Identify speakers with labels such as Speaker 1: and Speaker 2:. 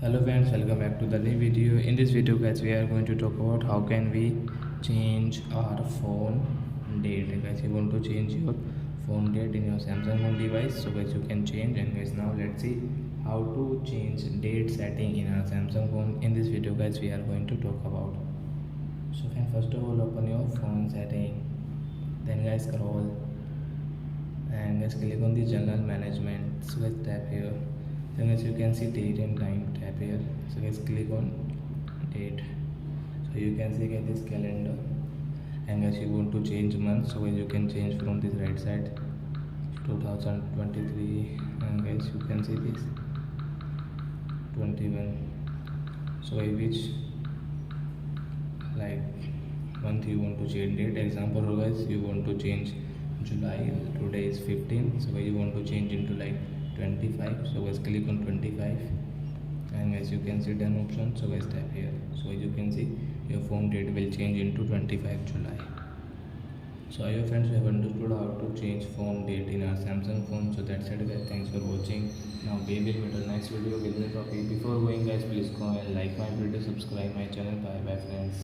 Speaker 1: Hello friends, welcome back to the new video. In this video guys, we are going to talk about how can we change our phone date. Guys, you want to change your phone date in your Samsung phone device, so guys you can change. And guys, now let's see how to change date setting in our Samsung phone. In this video guys, we are going to talk about. So friends, first of all, open your phone setting, then guys scroll and guys click on the general management. So guys tap here, then as you can see date and time, tap here. So guys click on date, so you can see guys this calendar, and guys you want to change month, so guys you can change from this right side 2023, and guys you can see this 21. So guys which like month you want to change date. Example guys, you want to change July, today is 15, so guys you want to change into like 25, so guys click on 25, and as you can see done option, so guys tap here. So as you can see your phone date will change into 25 July. So I hope friends you have understood how to change phone date in our Samsung phone. So that's it guys, thanks for watching. Now we will meet on next video with new topic. Before going guys, please go and like my video, subscribe my channel. Bye bye friends.